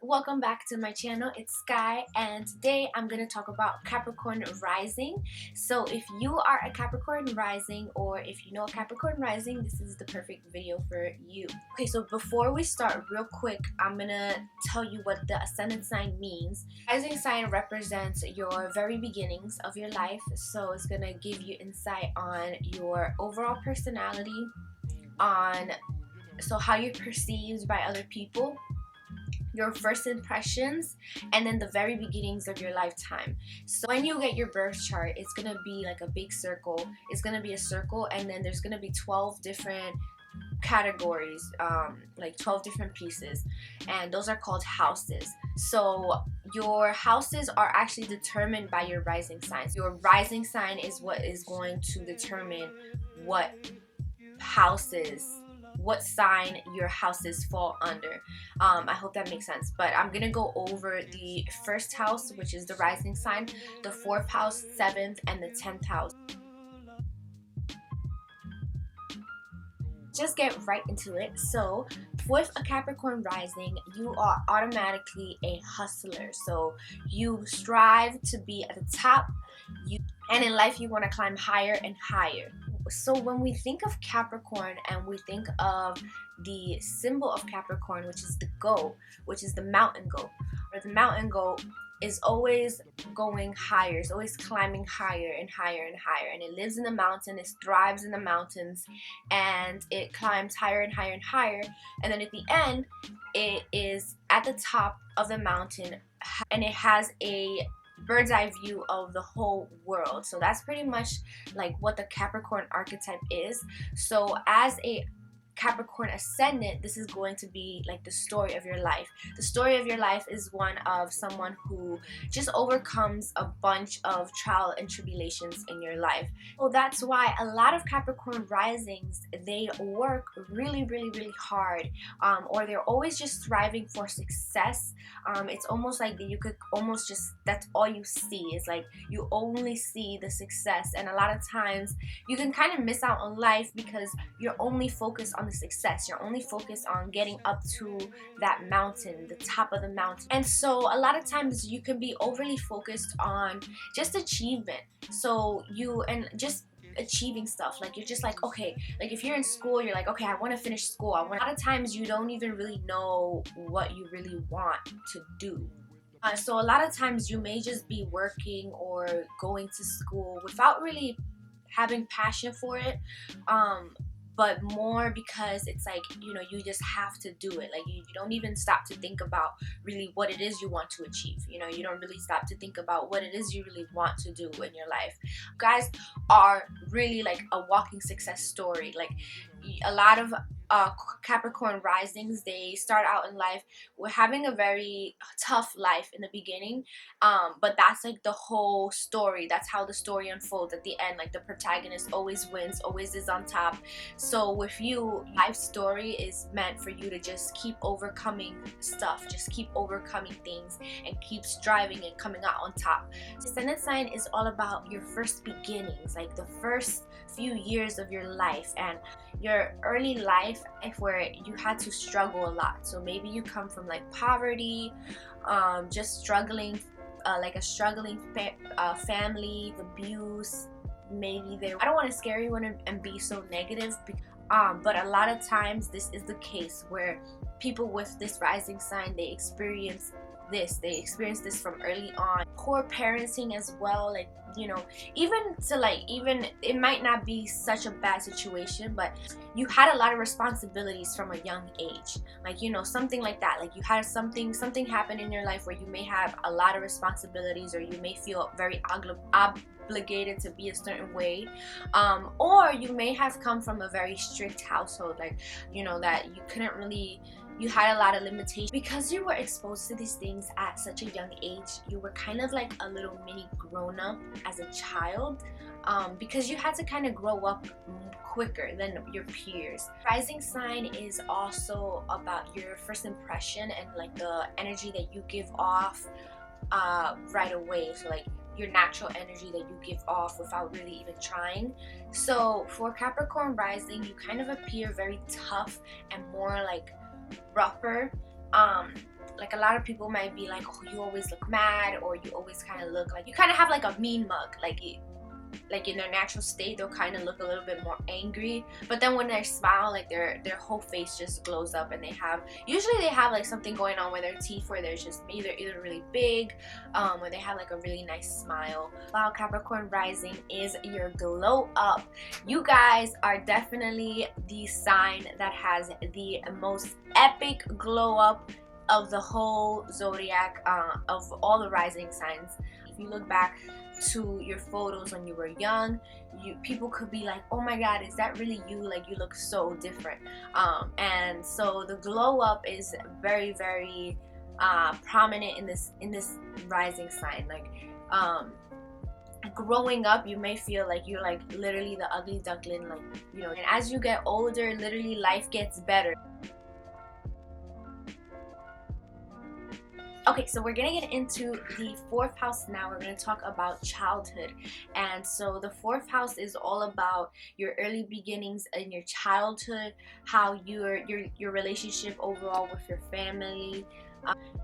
welcome back to my channel. It's Sky, and today I'm going to talk about Capricorn rising. So if you are a Capricorn rising, or if you know a Capricorn rising, this is the perfect video for you. Okay, so before we start, real quick, I'm going to tell you what the ascendant sign means. Rising sign represents your very beginnings of your life, so it's going to give you insight on your overall personality, on how you're perceived by other people, your first impressions, and then the very beginnings of your lifetime. So when you get your birth chart, it's gonna be like a big circle. It's gonna be a circle, and then there's gonna be 12 different categories, like 12 different pieces, and those are called houses. So your houses are actually determined by your rising signs. Your rising sign is what is going to determine what sign your houses fall under. I hope that makes sense, but I'm gonna go over the first house, which is the rising sign, the 4th house, 7th, and the 10th house. Just get right into it. So with a Capricorn rising, you are automatically a hustler. So you strive to be at the top, and in life you want to climb higher and higher. So when we think of Capricorn and we think of the symbol of Capricorn, which is the goat, which is the mountain goat, or the mountain goat is always going higher, it's always climbing higher and higher and higher, and it lives in the mountain, it thrives in the mountains, and it climbs higher and higher and higher, and then at the end it is at the top of the mountain, and it has a bird's eye view of the whole world. So that's pretty much like what the Capricorn archetype is. So as a Capricorn ascendant, this is going to be like the story of your life. The story of your life is one of someone who just overcomes a bunch of trial and tribulations in your life. So that's why a lot of Capricorn risings, they work really hard, or they're always just striving for success. It's almost like you could almost just, that's all you see, is like you only see the success, and a lot of times you can kind of miss out on life because you're only focused on the success. You're only focused on getting up to that mountain, the top of the mountain. And so a lot of times you can be overly focused on just achievement. So just achieving stuff, like you're just like, okay, like if you're in school, you're like, okay, I want to finish school. A lot of times you don't even really know what you really want to do. So a lot of times you may just be working or going to school without really having passion for it, but more because it's like, you just have to do it. Like you don't even stop to think about really what it is you want to achieve. You don't really stop to think about what it is you really want to do in your life. You guys are really like a walking success story. Like a lot of Capricorn risings, they start out in life with having a very tough life in the beginning, but that's like the whole story. That's how the story unfolds at the end. Like the protagonist always wins, always is on top. So with you, life story is meant for you to just keep overcoming stuff, just keep overcoming things, and keep striving and coming out on top. Ascendant sign is all about your first beginnings, like the first few years of your life and your early life, where you had to struggle a lot. So maybe you come from like poverty, just struggling, like a struggling family, abuse. Maybe I don't want to scare you and be so negative, but a lot of times this is the case where people with this rising sign, they experience this from early on. Poor parenting as well, like even it might not be such a bad situation, but you had a lot of responsibilities from a young age, like something like that. Like you had something happen in your life where you may have a lot of responsibilities, or you may feel very obligated to be a certain way, or you may have come from a very strict household, like that you couldn't really, you had a lot of limitations. Because you were exposed to these things at such a young age, you were kind of like a little mini grown-up as a child, because you had to kind of grow up quicker than your peers. Rising sign is also about your first impression and like the energy that you give off right away. So like your natural energy that you give off without really even trying. So for Capricorn rising, you kind of appear very tough and more like rougher, like a lot of people might be like, oh, you always look mad, or you always kind of look like you kind of have like a mean mug, like in their natural state they'll kind of look a little bit more angry, but then when they smile, like their whole face just glows up, and usually they have like something going on with their teeth where they're just either really big, or they have like a really nice smile. Wow, Capricorn rising is your glow up. You guys are definitely the sign that has the most epic glow up of the whole zodiac, of all the rising signs. If you look back to your photos when you were young, people could be like, oh my god, is that really you? Like, you look so different. And so the glow up is very, very prominent in this rising sign. Like, growing up, you may feel like you're like literally the ugly duckling, like, you know, and as you get older, literally life gets better. Okay, so we're gonna get into the 4th house now. We're gonna talk about childhood. And so the 4th house is all about your early beginnings in your childhood, how your relationship overall with your family,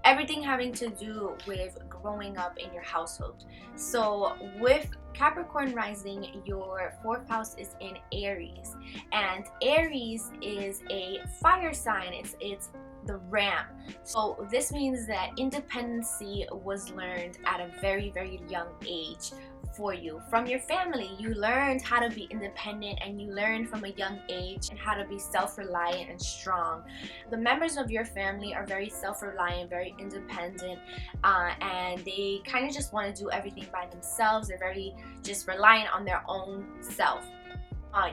everything having to do with growing up in your household. So with Capricorn rising, your 4th house is in Aries, and Aries is a fire sign. It's the ram. So this means that independency was learned at a very, very young age for you from your family. You learned how to be independent, and you learned from a young age and how to be self-reliant and strong. The members of your family are very self-reliant, very independent, and they kind of just want to do everything by themselves. They're very just reliant on their own self.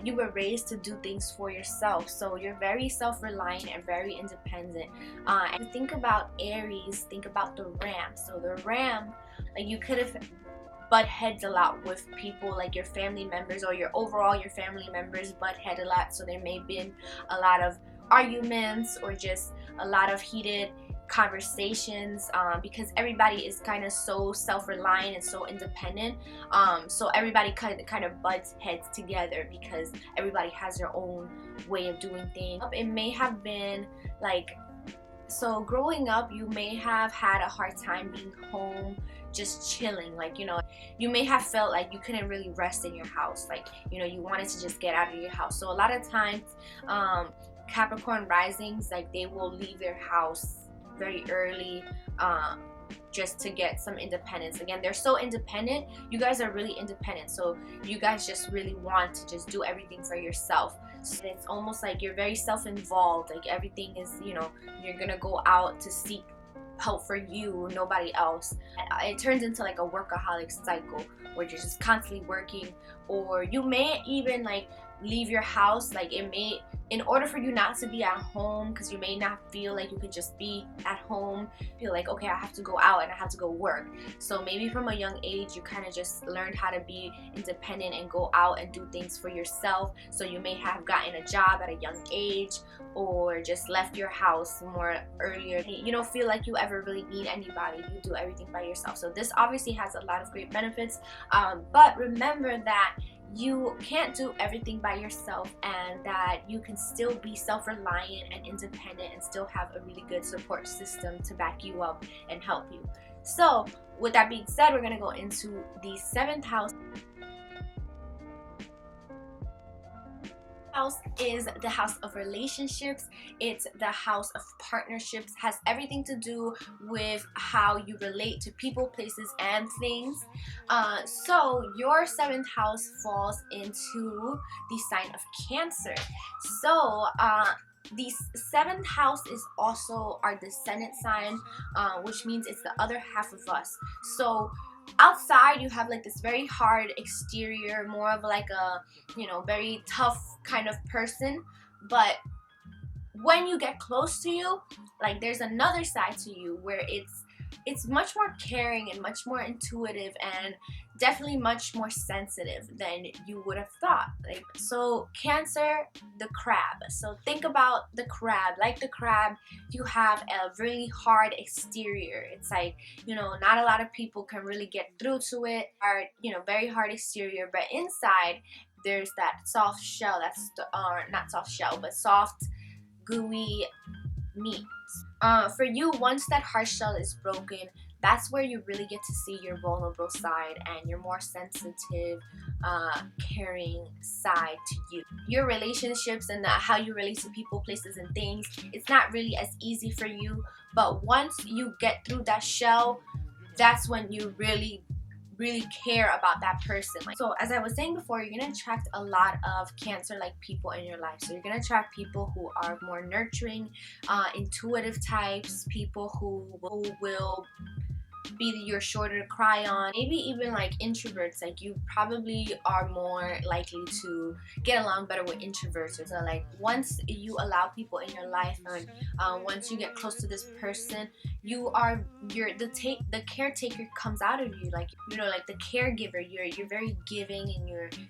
You were raised to do things for yourself, so you're very self-reliant and very independent. And think about Aries, think about the ram. So the ram, like, you could have butt heads a lot with people, like your family members, or your family members butt head a lot. So there may have been a lot of arguments or just a lot of heated conversations, because everybody is kind of so self-reliant and so independent, so everybody kind of butts heads together because everybody has their own way of doing things. It may have been like, so growing up, you may have had a hard time being home, just chilling. Like, you know, you may have felt like you couldn't really rest in your house, like, you know, you wanted to just get out of your house. So a lot of times, Capricorn risings, like, they will leave their house very early, just to get some independence. Again, they're so independent. You guys are really independent, so you guys just really want to just do everything for yourself. So it's almost like you're very self-involved. Like, everything is, you know, you're gonna go out to seek help for you, nobody else. It turns into like a workaholic cycle where you're just constantly working, or you may even like leave your house. Like, it may, in order for you not to be at home, because you may not feel like you could just be at home, feel like, okay, I have to go out and I have to go work. So maybe from a young age you kind of just learned how to be independent and go out and do things for yourself. So you may have gotten a job at a young age, or just left your house more earlier. You don't feel like you ever really need anybody. You do everything by yourself. So this obviously has a lot of great benefits, but remember that you can't do everything by yourself, and that you can still be self-reliant and independent and still have a really good support system to back you up and help you. So with that being said, we're going to go into the 7th house. House is the house of relationships. It's the house of partnerships. Has everything to do with how you relate to people, places, and things. So your 7th house falls into the sign of Cancer. So the 7th house is also our descendant sign, which means it's the other half of us. So outside you have like this very hard exterior, more of like a, you know, very tough kind of person, but when you get close to you, like, there's another side to you where it's much more caring and much more intuitive and definitely much more sensitive than you would have thought. Like, so Cancer, the crab. So think about the crab. Like the crab, you have a really hard exterior. It's like, you know, not a lot of people can really get through to it. Hard, you know, very hard exterior, but inside there's that soft shell. That's not soft shell, but soft, gooey meat. For you, once that heart shell is broken, that's where you really get to see your vulnerable side and your more sensitive, caring side to you. Your relationships and how you relate to people, places, and things, it's not really as easy for you. But once you get through that shell, that's when you really care about that person. Like, so as I was saying before, you're gonna attract a lot of Cancer like people in your life. So you're gonna attract people who are more nurturing, intuitive types, people who will be your shoulder to cry on, maybe even like introverts. Like, you probably are more likely to get along better with introverts. So like, once you allow people in your life, and once you get close to this person, the caretaker comes out of you. Like, you know, like the caregiver, you're very giving, and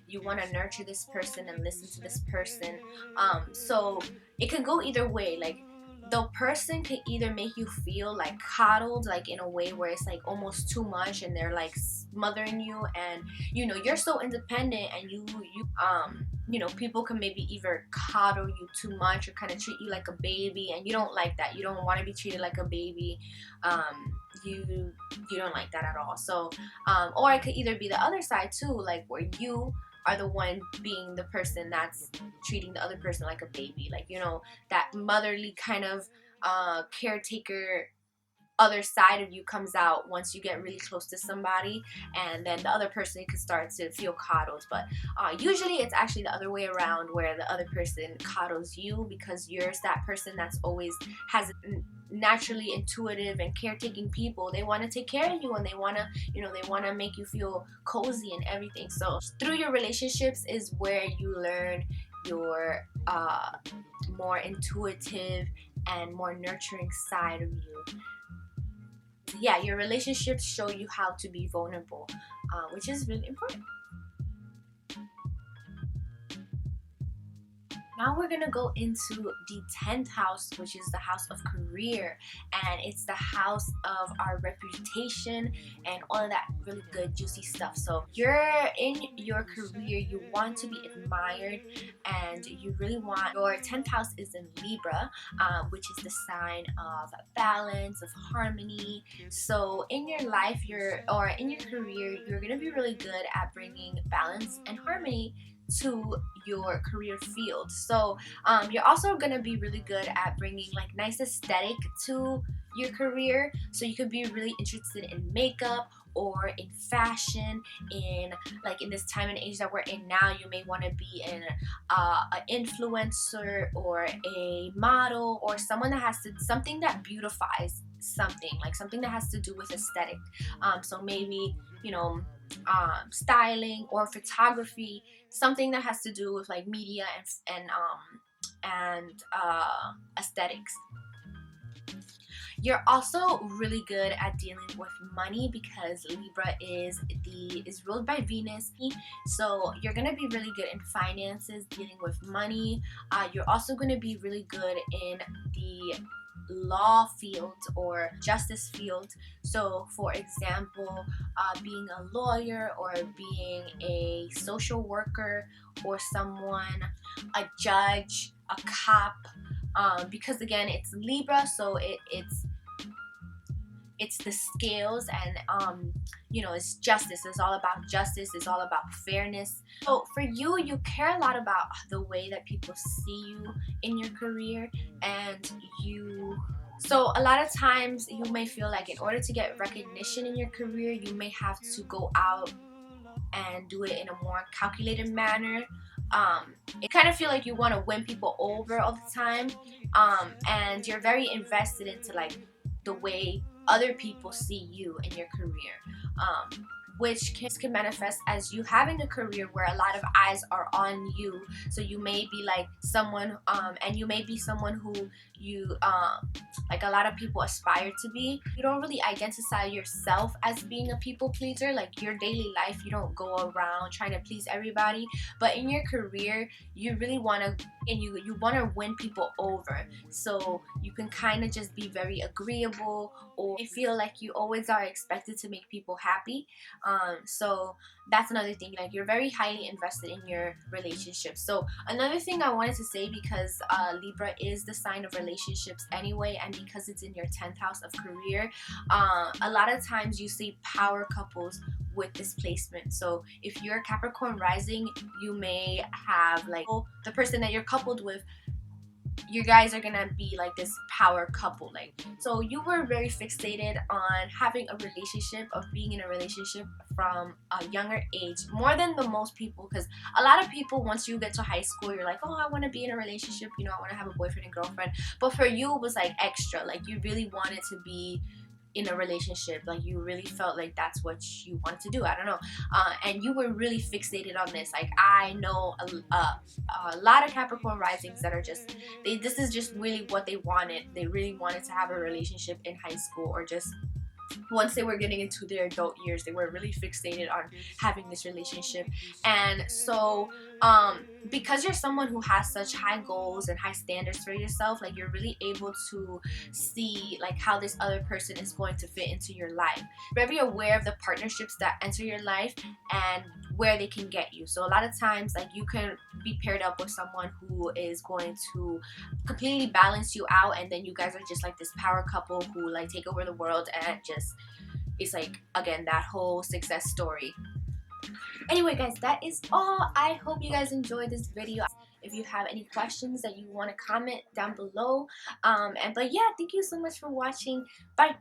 you want to nurture this person and listen to this person. So it can go either way. Like, the person can either make you feel like coddled, like in a way where it's like almost too much, and they're like smothering you, and you know, you're so independent, and you know, people can maybe either coddle you too much or kind of treat you like a baby, and you don't like that. You don't want to be treated like a baby. You don't like that at all. So or it could either be the other side too, like where you are the one being the person that's treating the other person like a baby. Like, you know, that motherly kind of caretaker other side of you comes out once you get really close to somebody, and then the other person can start to feel coddled. But usually it's actually the other way around, where the other person coddles you, because you're that person that's always has naturally intuitive and caretaking people. They want to take care of you, and they want to, you know, they want to make you feel cozy and everything. So through your relationships is where you learn your more intuitive and more nurturing side of you. Yeah, your relationships show you how to be vulnerable, which is really important. Now we're gonna go into the 10th house, which is the house of career, and it's the house of our reputation and all of that really good juicy stuff. So you're in your career, you want to be admired, and you really want, your 10th house is in Libra, which is the sign of balance, of harmony. So in your life, in your career, you're gonna be really good at bringing balance and harmony to your career field. So you're also going to be really good at bringing like nice aesthetic to your career. So you could be really interested in makeup or in fashion. In this time and age that we're in now, you may want to be an influencer or a model, or someone that has something that beautifies something, like something that has to do with aesthetic. So maybe, you know, styling or photography, something that has to do with like media and aesthetics. You're also really good at dealing with money, because Libra is ruled by Venus. So you're gonna be really good in finances, dealing with money. You're also gonna be really good in the law field or justice field. So for example, being a lawyer, or being a social worker, or a judge, a cop, because again, it's Libra, so it's the scales, and you know, it's justice. It's all about justice. It's all about fairness. So for you, you care a lot about the way that people see you in your career, and so a lot of times you may feel like in order to get recognition in your career, you may have to go out and do it in a more calculated manner. It kind of feel like you want to win people over all the time, and you're very invested into like the way other people see you in your career, which can manifest as you having a career where a lot of eyes are on you. So you may be like someone, and you may be someone who you like a lot of people aspire to be. You don't really identify yourself as being a people pleaser. Like your daily life, you don't go around trying to please everybody, but in your career, you really want to and you want to win people over, so you can kind of just be very agreeable, or I feel like you always are expected to make people happy. So that's another thing, like you're very highly invested in your relationship. So another thing I wanted to say, because Libra is the sign of relationships anyway, and because it's in your 10th house of career, a lot of times you see power couples with this placement. So if you're Capricorn rising, you may have like the person that you're coupled with, you guys are gonna be like this power couple. Like, so you were very fixated on having a relationship, of being in a relationship from a younger age, more than the most people, because a lot of people, once you get to high school, you're like, oh, I want to be in a relationship, you know, I want to have a boyfriend and girlfriend. But for you, it was like extra, like you really wanted to be in a relationship, like you really felt like that's what you wanted to do. I don't know, and you were really fixated on this. Like, I know a lot of Capricorn risings that are just, this is just really what they wanted. They really wanted to have a relationship in high school, or just once they were getting into their adult years, they were really fixated on having this relationship. And so because you're someone who has such high goals and high standards for yourself, like you're really able to see like how this other person is going to fit into your life. Very aware of the partnerships that enter your life and where they can get you. So a lot of times, like, you can be paired up with someone who is going to completely balance you out, and then you guys are just like this power couple who like take over the world, and just, it's like, again, that whole success story. Anyway guys, that is all. I hope you guys enjoyed this video. If you have any questions that you want to comment down below, but yeah, thank you so much for watching. Bye.